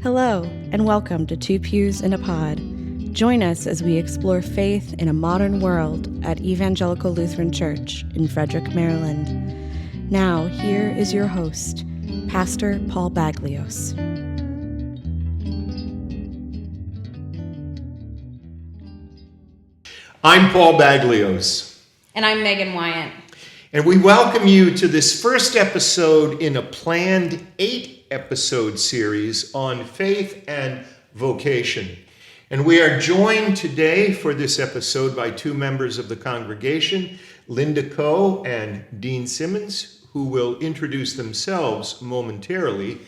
Hello, and welcome to Two Pews in a Pod. Join us as we explore faith in a modern world at Evangelical Lutheran Church in Frederick, Maryland. Now, here is your host, Pastor Paul Baglios. I'm Paul Baglios. And I'm Megan Wyatt. And we welcome you to this first episode in a planned 8-episode series on faith and vocation. And we are joined today for this episode by two members of the congregation, Linda Coe and Dean Simmons, who will introduce themselves momentarily.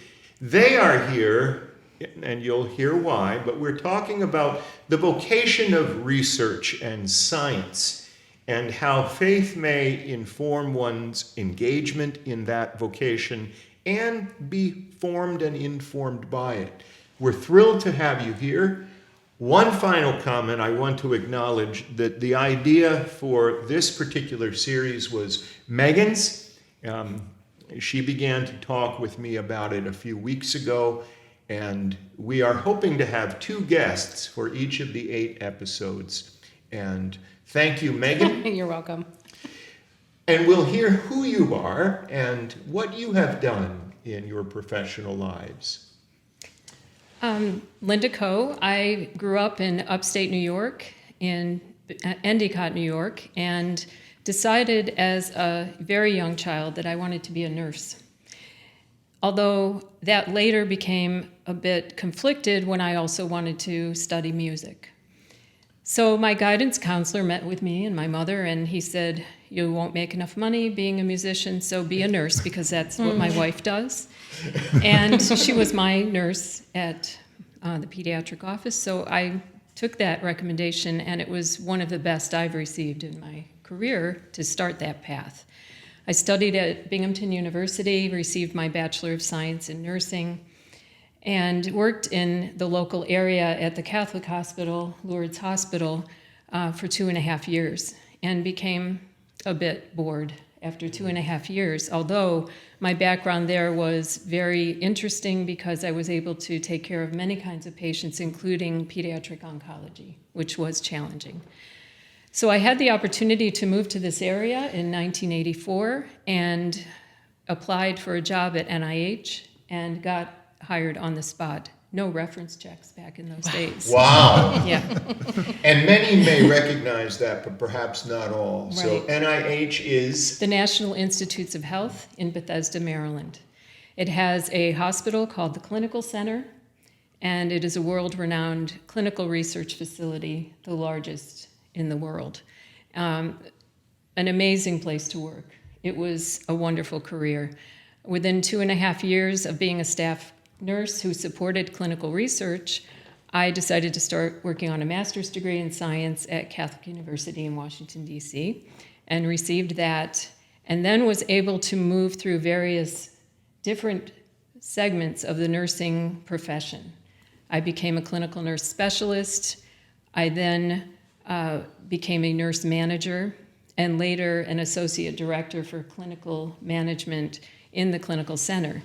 They are here, and you'll hear why, but we're talking about the vocation of research and science and how faith may inform one's engagement in that vocation and be formed and informed by it. We're thrilled to have you here. One final comment, I want to acknowledge that the idea for this particular series was Megan's. She began to talk with me about it a few weeks ago, and we are hoping to have 2 guests for each of the 8 episodes. And thank you, Megan. You're welcome. And we'll hear who you are and what you have done in your professional lives. Linda Coe. I grew up in upstate New York, in Endicott, New York, and decided as a very young child that I wanted to be a nurse. Although that later became a bit conflicted when I also wanted to study music. So my guidance counselor met with me and my mother, and he said, "You won't make enough money being a musician, so be a nurse," because that's what my wife does. And she was my nurse at the pediatric office, so I took that recommendation, and it was one of the best I've received in my career to start that path. I studied at Binghamton University, received my Bachelor of Science in Nursing, and worked in the local area at the Catholic Hospital, Lourdes Hospital, for 2.5 years, and became a bit bored after 2.5 years, although my background there was very interesting because I was able to take care of many kinds of patients, including pediatric oncology, which was challenging. So I had the opportunity to move to this area in 1984 and applied for a job at NIH and got hired on the spot. No reference checks back in those days. Wow. Yeah. And many may recognize that, but perhaps not all. Right. So NIH is? The National Institutes of Health in Bethesda, Maryland. It has a hospital called the Clinical Center, and it is a world-renowned clinical research facility, the largest in the world. An amazing place to work. It was a wonderful career. Within 2.5 years of being a staff nurse who supported clinical research, I decided to start working on a master's degree in science at Catholic University in Washington, D.C., and received that, and then was able to move through various different segments of the nursing profession. I became a clinical nurse specialist. I then became a nurse manager, and later an associate director for clinical management in the clinical center.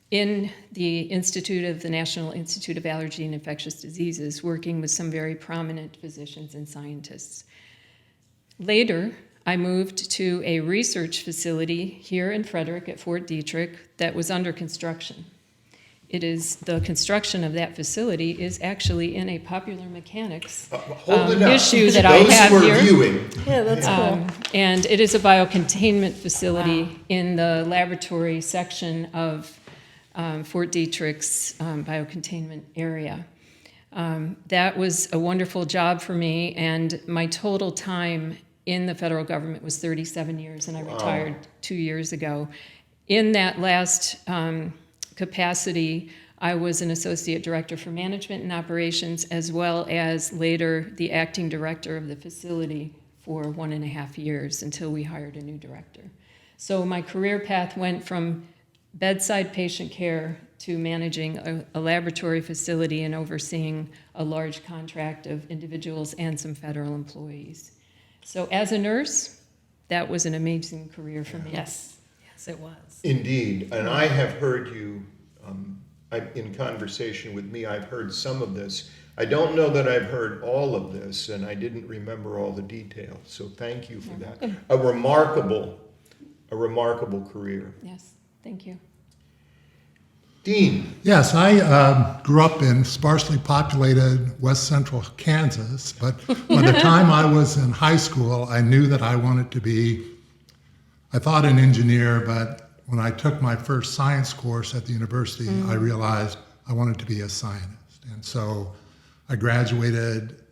In the National Institute of Allergy and Infectious Diseases, working with some very prominent physicians and scientists. Later, I moved to a research facility here in Frederick at Fort Detrick that was under construction. The construction of that facility is actually in a Popular Mechanics issue that I have here. Those who are viewing. Yeah, that's cool. And it is a biocontainment facility in the laboratory section of Fort Detrick's biocontainment area. That was a wonderful job for me, and my total time in the federal government was 37 years, and I retired 2 years ago. In that last capacity, I was an associate director for management and operations, as well as later the acting director of the facility for 1.5 years until we hired a new director. So my career path went from bedside patient care to managing a laboratory facility and overseeing a large contract of individuals and some federal employees. So as a nurse, that was an amazing career for me. Yes, it was. Indeed. And I have heard you in conversation with me, I've heard some of this. I don't know that I've heard all of this, and I didn't remember all the details. So thank you for that. A remarkable career. Yes, thank you. Dean. Yes, I grew up in sparsely populated west central Kansas, but by the time I was in high school, I knew that I wanted to be, I thought an engineer, but when I took my first science course at the university, I realized I wanted to be a scientist. And so I graduated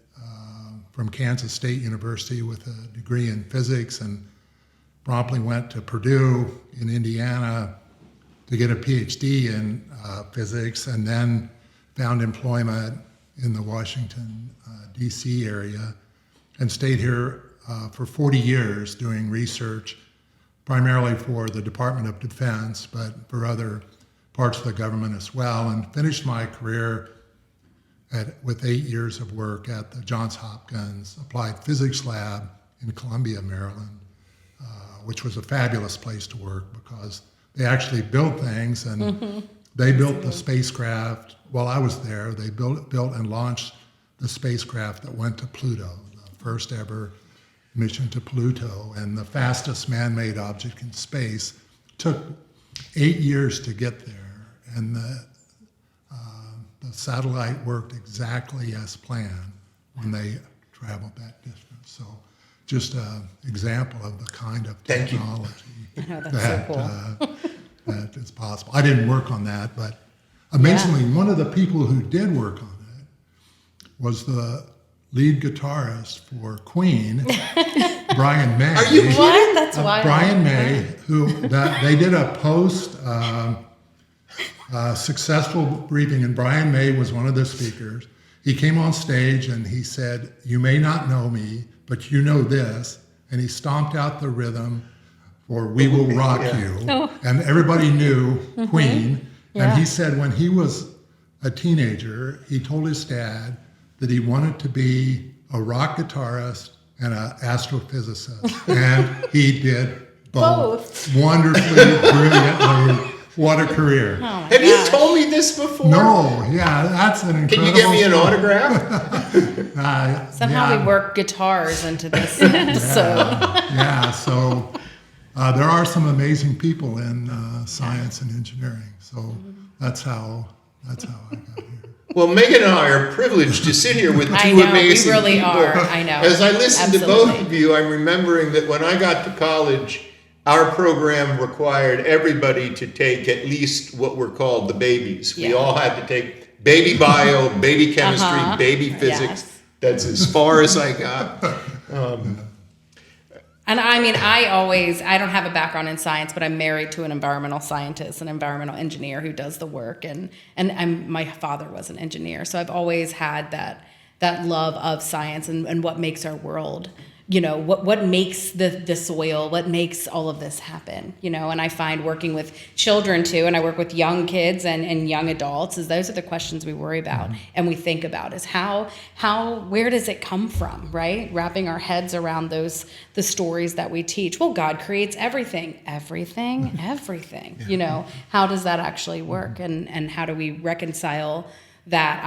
from Kansas State University with a degree in physics and promptly went to Purdue in Indiana to get a PhD in physics, and then found employment in the Washington, D.C. area, and stayed here for 40 years doing research, primarily for the Department of Defense, but for other parts of the government as well, and finished my career with 8 years of work at the Johns Hopkins Applied Physics Lab in Columbia, Maryland, which was a fabulous place to work because they actually built things, and they built the spacecraft while I was there. They built and launched the spacecraft that went to Pluto, the first ever mission to Pluto, and the fastest man-made object in space. Took 8 years to get there, and the satellite worked exactly as planned when they traveled that distance. So just an example of the kind of technology I know, that's that, so cool. that is possible. I didn't work on that, but amazingly, one of the people who did work on it was the lead guitarist for Queen, Brian May. Are you kidding? What? That's wild. Brian May, they did a post successful briefing, and Brian May was one of the speakers. He came on stage and he said, "You may not know me, but you know this," and he stomped out the rhythm for "We Will Rock You," and everybody knew Queen. And he said when he was a teenager, he told his dad that he wanted to be a rock guitarist and an astrophysicist, and he did both. Wonderfully, brilliantly. What a career. Oh Have you told me this before? No, yeah, that's an incredible Can you give me an story. autograph? Somehow we work guitars into this episode. Yeah, so there are some amazing people in science and engineering. So that's how I got here. Well, Megan and I are privileged to sit here with two I know, amazing we really people. are. I know. As I listen to Absolutely. both of you, I'm remembering that when I got to college, our program required everybody to take at least what were called the babies. We Yeah. all had to take baby bio, baby chemistry, baby physics. Yes. That's as far as I got. And I mean, I don't have a background in science, but I'm married to an environmental scientist, an environmental engineer who does the work. And my father was an engineer. So I've always had that love of science and what makes our world, what makes the soil, what makes all of this happen, and I find working with children too, and I work with young kids and young adults, is those are the questions we worry about and we think about is where does it come from, right? Wrapping our heads around the stories that we teach. Well, God creates everything. How does that actually work? And how do we reconcile that?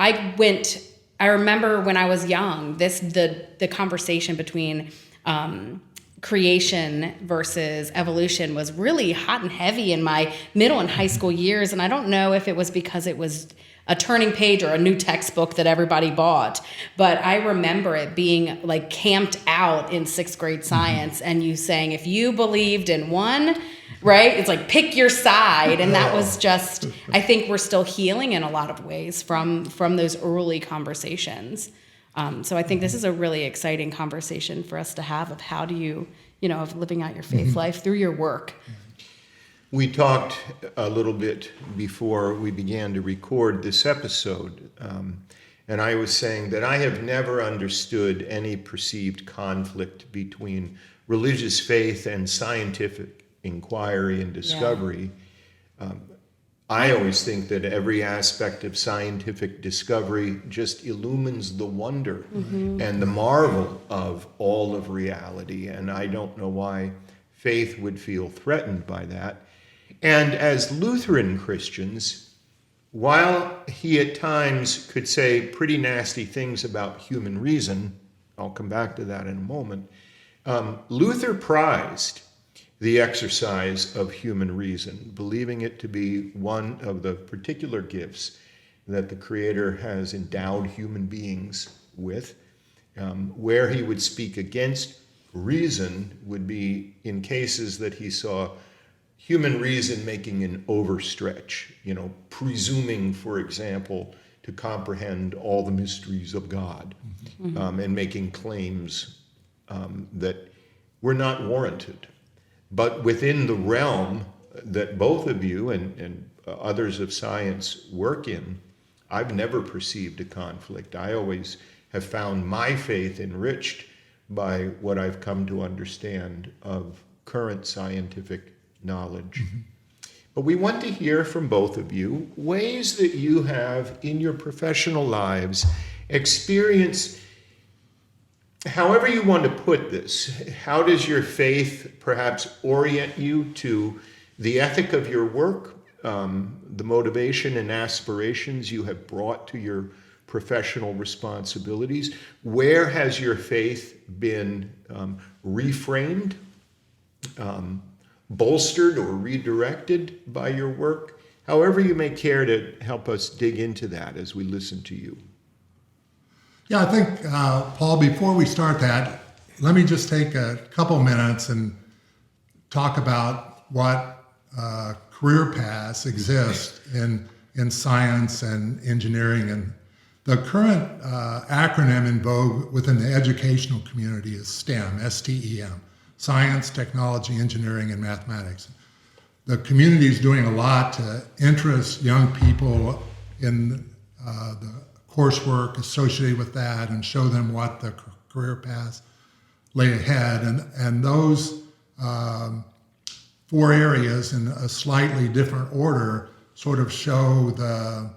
I remember when I was young, the conversation between creation versus evolution was really hot and heavy in my middle and high school years. And I don't know if it was because it was a turning page or a new textbook that everybody bought, but I remember it being like camped out in 6th grade science and you saying, if you believed in one, right? It's like pick your side, and that was just. I think we're still healing in a lot of ways from those early conversations. So I think this is a really exciting conversation for us to have of how do you, of living out your faith life through your work. We talked a little bit before we began to record this episode, and I was saying that I have never understood any perceived conflict between religious faith and scientific inquiry and discovery. I always think that every aspect of scientific discovery just illumines the wonder and the marvel of all of reality, and I don't know why faith would feel threatened by that. And as Lutheran Christians, while he at times could say pretty nasty things about human reason, I'll come back to that in a moment, Luther prized the exercise of human reason, believing it to be one of the particular gifts that the Creator has endowed human beings with. Where he would speak against reason would be in cases that he saw human reason making an overstretch, presuming, for example, to comprehend all the mysteries of God, and making claims that were not warranted. But within the realm that both of you and others of science work in, I've never perceived a conflict. I always have found my faith enriched by what I've come to understand of current scientific knowledge. But we want to hear from both of you ways that you have in your professional lives experienced, however you want to put this, how does your faith perhaps orient you to the ethic of your work, the motivation and aspirations you have brought to your professional responsibilities? Where has your faith been reframed, bolstered, or redirected by your work? However you may care to help us dig into that as we listen to you. Yeah, I think, Paul, before we start that, let me just take a couple minutes and talk about what career paths exist in science and engineering. And the current acronym in vogue within the educational community is STEM, S-T-E-M, Science, Technology, Engineering, and Mathematics. The community is doing a lot to interest young people in the coursework associated with that and show them what the career paths lay ahead. And those 4 areas in a slightly different order sort of show the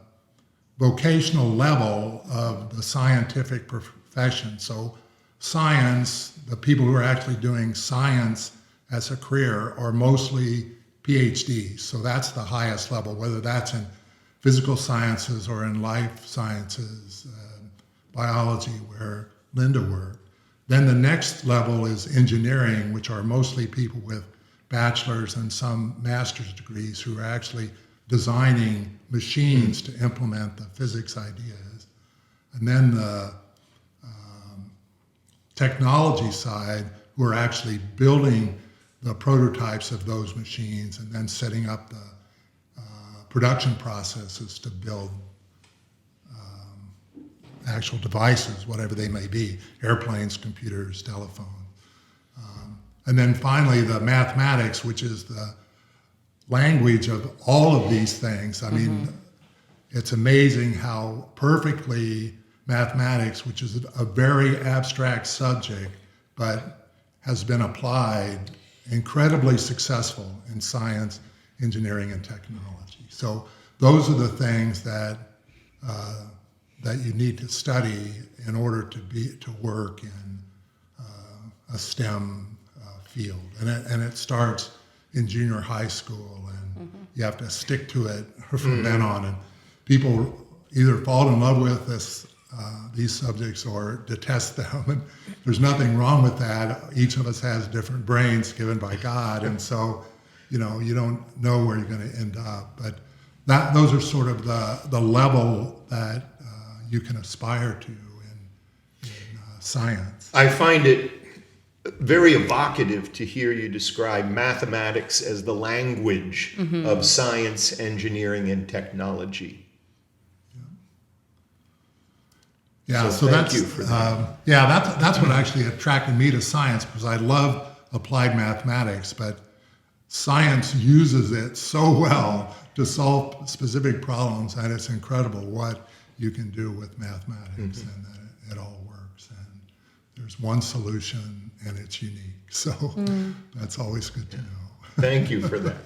vocational level of the scientific profession. So science, the people who are actually doing science as a career are mostly PhDs. So that's the highest level, whether that's in physical sciences or in life sciences, biology, where Linda worked. Then the next level is engineering, which are mostly people with bachelor's and some master's degrees who are actually designing machines to implement the physics ideas. And then the technology side, who are actually building the prototypes of those machines and then setting up the production processes to build actual devices, whatever they may be, airplanes, computers, telephones. And then finally, the mathematics, which is the language of all of these things. I mean, it's amazing how perfectly mathematics, which is a very abstract subject, but has been applied incredibly successful in science, engineering, and technology. So those are the things that that you need to study in order to work in a STEM field, and it starts in junior high school, and you have to stick to it from then on. And people either fall in love with these subjects or detest them, and there's nothing wrong with that. Each of us has different brains given by God, and so you don't know where you're going to end up. But those are sort of the level that you can aspire to in science. I find it very evocative to hear you describe mathematics as the language of science, engineering, and technology. Yeah, so thank you for that. That's what actually attracted me to science, because I love applied mathematics, but science uses it so well to solve specific problems, and it's incredible what you can do with mathematics, and that it all works. And there's one solution, and it's unique. So that's always good to know. Thank you for that.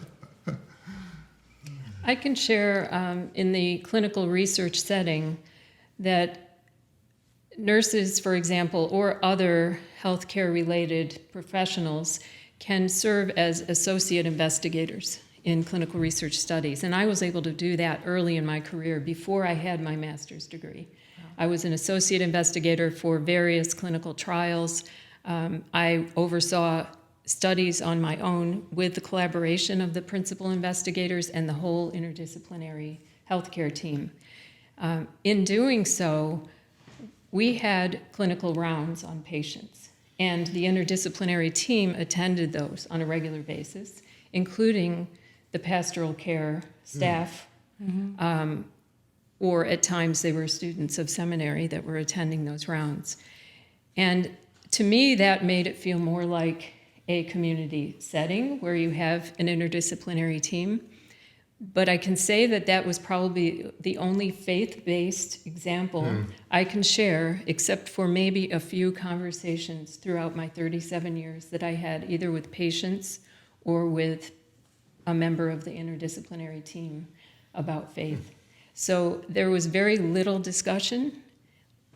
I can share in the clinical research setting that nurses, for example, or other healthcare-related professionals can serve as associate investigators in clinical research studies. And I was able to do that early in my career before I had my master's degree. I was an associate investigator for various clinical trials. I oversaw studies on my own with the collaboration of the principal investigators and the whole interdisciplinary healthcare team. In doing so, we had clinical rounds on patients, and the interdisciplinary team attended those on a regular basis, including the pastoral care staff, or at times they were students of seminary that were attending those rounds. And to me, that made it feel more like a community setting where you have an interdisciplinary team. But I can say that that was probably the only faith-based example I can share, except for maybe a few conversations throughout my 37 years that I had either with patients or with a member of the interdisciplinary team about faith. So there was very little discussion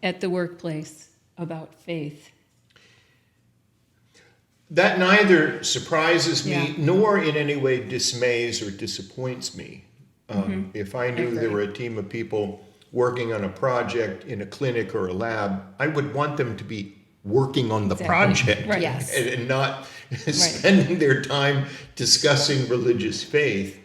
at the workplace about faith. That neither surprises me nor in any way dismays or disappoints me. If I knew there were a team of people working on a project in a clinic or a lab, I would want them to be working on the project Right. Yes. and not spending their time discussing religious faith.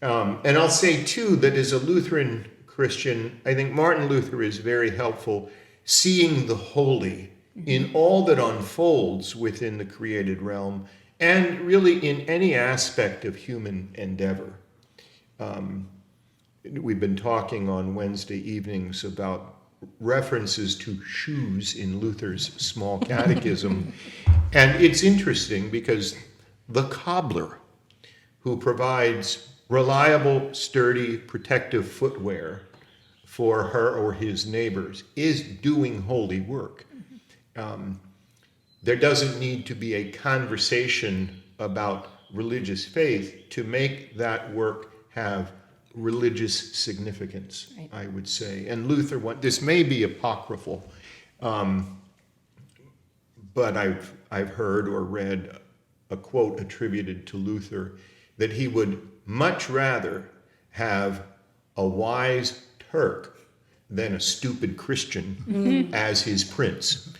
And I'll say, too, that as a Lutheran Christian, I think Martin Luther is very helpful seeing the holy in all that unfolds within the created realm and really in any aspect of human endeavor. We've been talking on Wednesday evenings about references to shoes in Luther's small catechism. And it's interesting because the cobbler who provides reliable, sturdy, protective footwear for her or his neighbors is doing holy work. There doesn't need to be a conversation about religious faith to make that work have religious significance, Right. I would say. And Luther, this may be apocryphal, but I've heard or read a quote attributed to Luther that he would much rather have a wise Turk than a stupid Christian as his prince.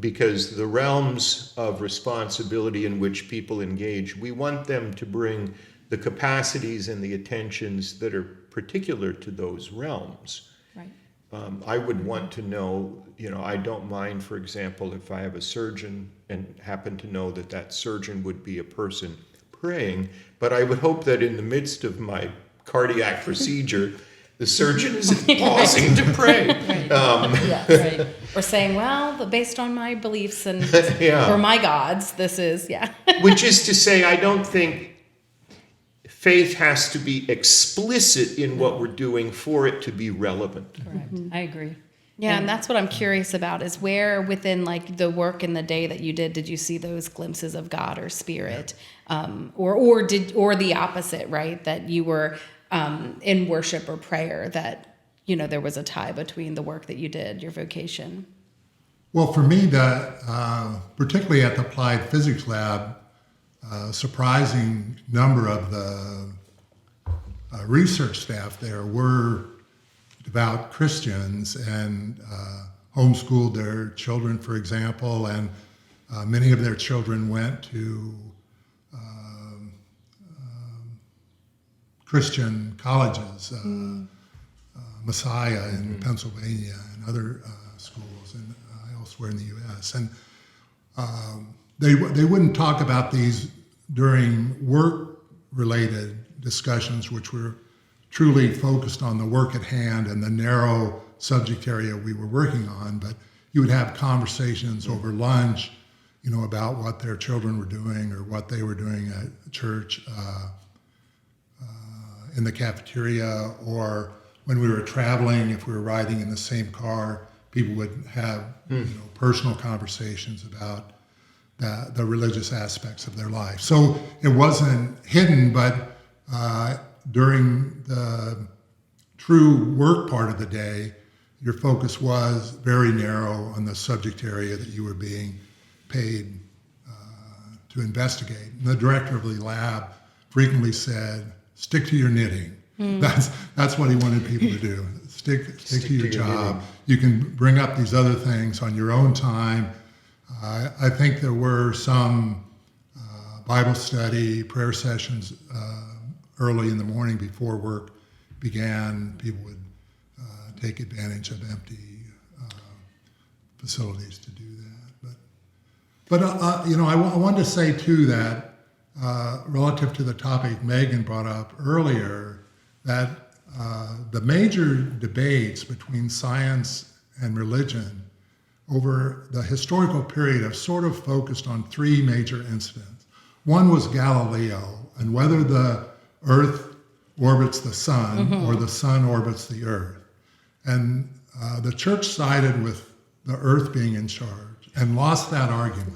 Because the realms of responsibility in which people engage, we want them to bring the capacities and the attentions that are particular to those realms. Right. I would want to know, I don't mind, for example, if I have a surgeon and happen to know that that surgeon would be a person praying, but I would hope that in the midst of my cardiac procedure, the surgeon is pausing to pray. Right. Or saying, well, based on my beliefs and Yeah. or my gods, this is, Which is to say, I don't think faith has to be explicit in what we're doing for it to be relevant. Correct. I agree. Yeah, and that's what I'm curious about is where within like the work in the day that you did you see those glimpses of God or spirit, or the opposite, right? That you were in worship or prayer, that there was a tie between the work that you did, your vocation. Well, for me, particularly at the Applied Physics Lab, a surprising number of the research staff there were devout Christians and homeschooled their children, for example, and many of their children went to Christian colleges, Messiah in Pennsylvania and other schools and elsewhere in the U.S. And they wouldn't talk about these during work-related discussions, which were truly focused on the work at hand and the narrow subject area we were working on. But you would have conversations over lunch, about what their children were doing or what they were doing at church, in the cafeteria, or when we were traveling, if we were riding in the same car, people would have personal conversations about the religious aspects of their life. So it wasn't hidden, but during the true work part of the day, your focus was very narrow on the subject area that you were being paid to investigate. And the director of the lab, for frequently said, stick to your knitting. That's what he wanted people to do. Stick to your job. knitting. You can bring up these other things on your own time. I think there were some Bible study, prayer sessions early in the morning before work began. People would take advantage of empty facilities to do that. But I wanted to say too that relative to the topic Megan brought up earlier, that the major debates between science and religion over the historical period have sort of focused on three major incidents. One was Galileo and whether the Earth orbits the sun or the sun orbits the Earth. And the church sided with the Earth being in charge and lost that argument.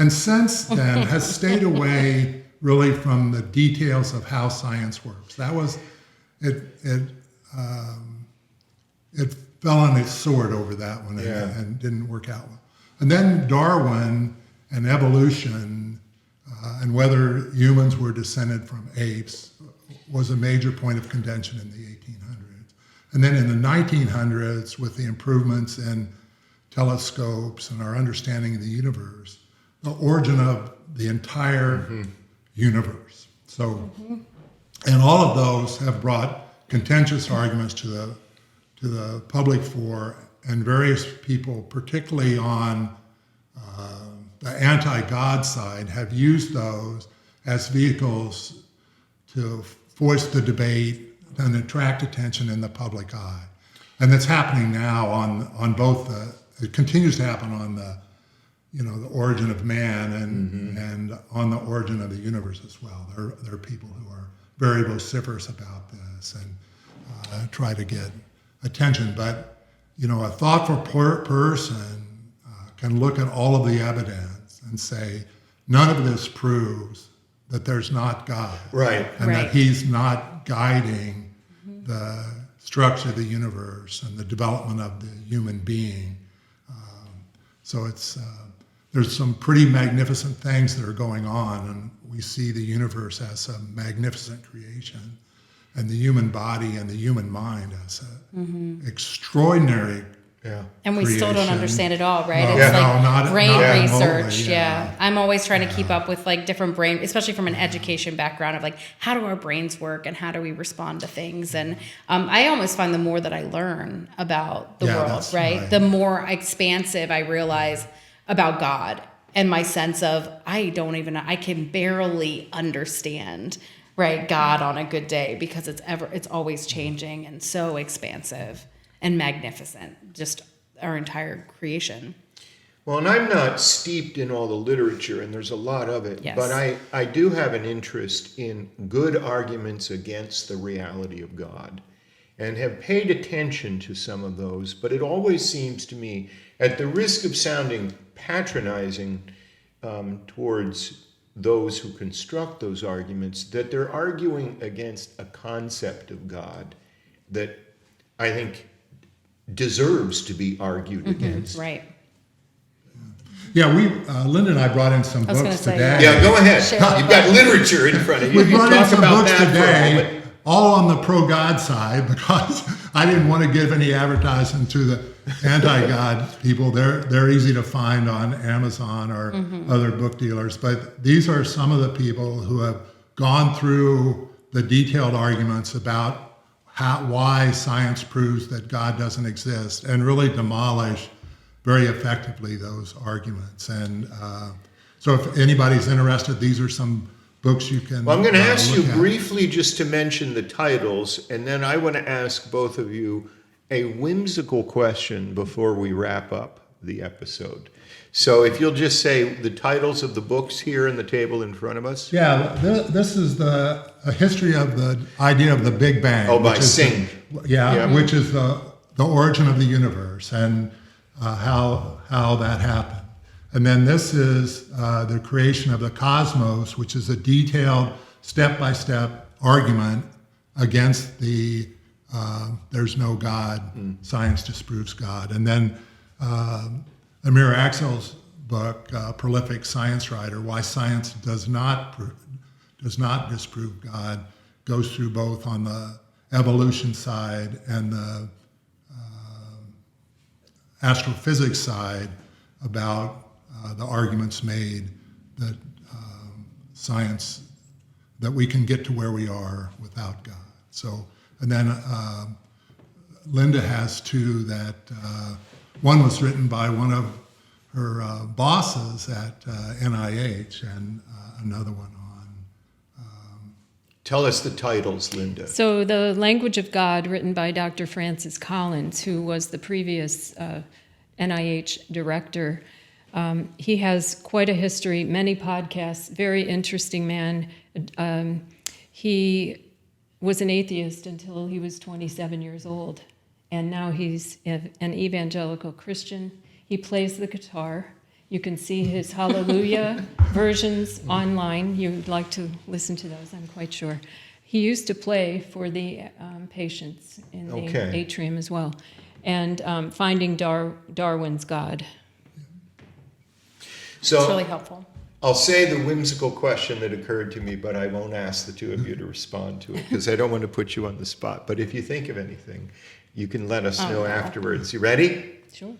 And since then has stayed away really from the details of how science works. That was, it fell on its sword over that one and didn't work out well. And then Darwin and evolution and whether humans were descended from apes was a major point of contention in the 1800s. And then in the 1900s, with the improvements in telescopes and our understanding of the universe, the origin of the entire universe. So, and all of those have brought contentious arguments to the public fore, and various people, particularly on the anti-God side, have used those as vehicles to voice the debate and attract attention in the public eye. And that's happening now on both it continues to happen on the origin of man and on the origin of the universe as well. There are people who are very vociferous about this and try to get attention. But, a thoughtful person can look at all of the evidence and say, none of this proves that there's not God. Right. And that he's not guiding the structure of the universe and the development of the human being. So there's some pretty magnificent things that are going on, and we see the universe as a magnificent creation, and the human body and the human mind as an extraordinary And we still don't creation. understand it all, right? No, It's no, like not brain remotely, research. yeah. I'm always trying to keep up with like different brain, especially from an education background of like, how do our brains work and how do we respond to things? And I almost find the more that I learn about the world, that's right? The more expansive I realize about God and my sense of, I can barely understand, right, God on a good day because it's always changing and so expansive and magnificent, just our entire creation. Well, and I'm not steeped in all the literature, and there's a lot of it, Yes. but I do have an interest in good arguments against the reality of God, and have paid attention to some of those, but it always seems to me, at the risk of sounding patronizing towards those who construct those arguments, that they're arguing against a concept of God that I think deserves to be argued against. Right. Yeah, Linda and I brought in some was books gonna say, today. Yeah, go ahead. Share You've got literature in front of you. We You brought in talk some about books that for a today, moment. all on the pro-God side, because I didn't want to give any advertising to the anti-God people. They're easy to find on Amazon or other book dealers. But these are some of the people who have gone through the detailed arguments about why science proves that God doesn't exist, and really demolish very effectively those arguments. And so if anybody's interested, these are some books you can Well, I'm going to ask you look at. briefly just to mention the titles, and then I want to ask both of you a whimsical question before we wrap up the episode. So if you'll just say the titles of the books here on the table in front of us. Yeah, this is a history of the idea of the Big Bang. Oh, by which is Singh. Which is the origin of the universe and how that happened. And then this is the creation of the cosmos, which is a detailed, step-by-step argument against the there's no God, science disproves God. And then Amir Axel's book, Prolific Science Writer, Why Science Does Not does not disprove God, goes through both on the evolution side and the astrophysics side about the arguments made that science, that we can get to where we are without God. So, and then Linda has two that, one was written by one of her bosses at NIH, and another one on. Tell us the titles, Linda. So The Language of God, written by Dr. Francis Collins, who was the previous NIH director. He has quite a history, many podcasts, very interesting man. He was an atheist until he was 27 years old, and now he's an evangelical Christian. He plays the guitar. You can see his Hallelujah versions online. You'd like to listen to those, I'm quite sure. He used to play for the patients in the atrium as well. And Finding Darwin's God. So It's really helpful. I'll say the whimsical question that occurred to me, but I won't ask the two of you to respond to it because I don't want to put you on the spot. But if you think of anything, you can let us know afterwards. You ready? Sure.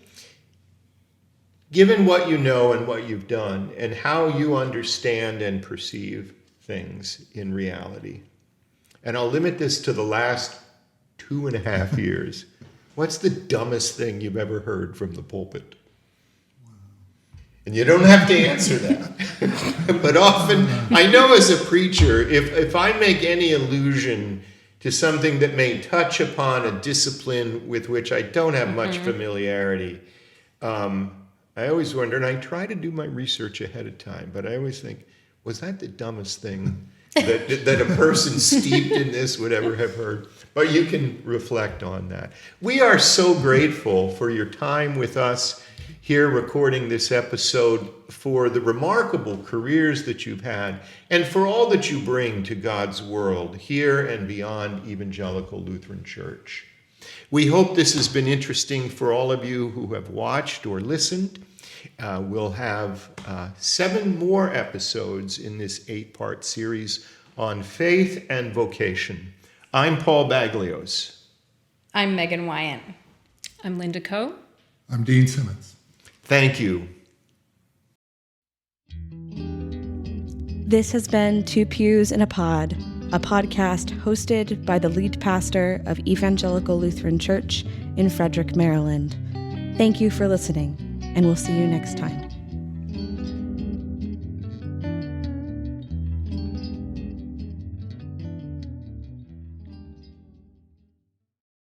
Given what you know and what you've done and how you understand and perceive things in reality, and I'll limit this to the last 2.5 years, what's the dumbest thing you've ever heard from the pulpit? And you don't have to answer that. But often, I know as a preacher, if I make any allusion to something that may touch upon a discipline with which I don't have much familiarity, I always wonder, and I try to do my research ahead of time, but I always think, was that the dumbest thing that a person steeped in this would ever have heard? But you can reflect on that. We are so grateful for your time with us here recording this episode, for the remarkable careers that you've had, and for all that you bring to God's world here and beyond Evangelical Lutheran Church. We hope this has been interesting for all of you who have watched or listened. We'll have 7 more episodes in this 8-part series on faith and vocation. I'm Paul Baglios. I'm Megan Wyant. I'm Linda Coe. I'm Dean Simmons. Thank you. This has been Two Pews in a Pod, a podcast hosted by the lead pastor of Evangelical Lutheran Church in Frederick, Maryland. Thank you for listening, and we'll see you next time.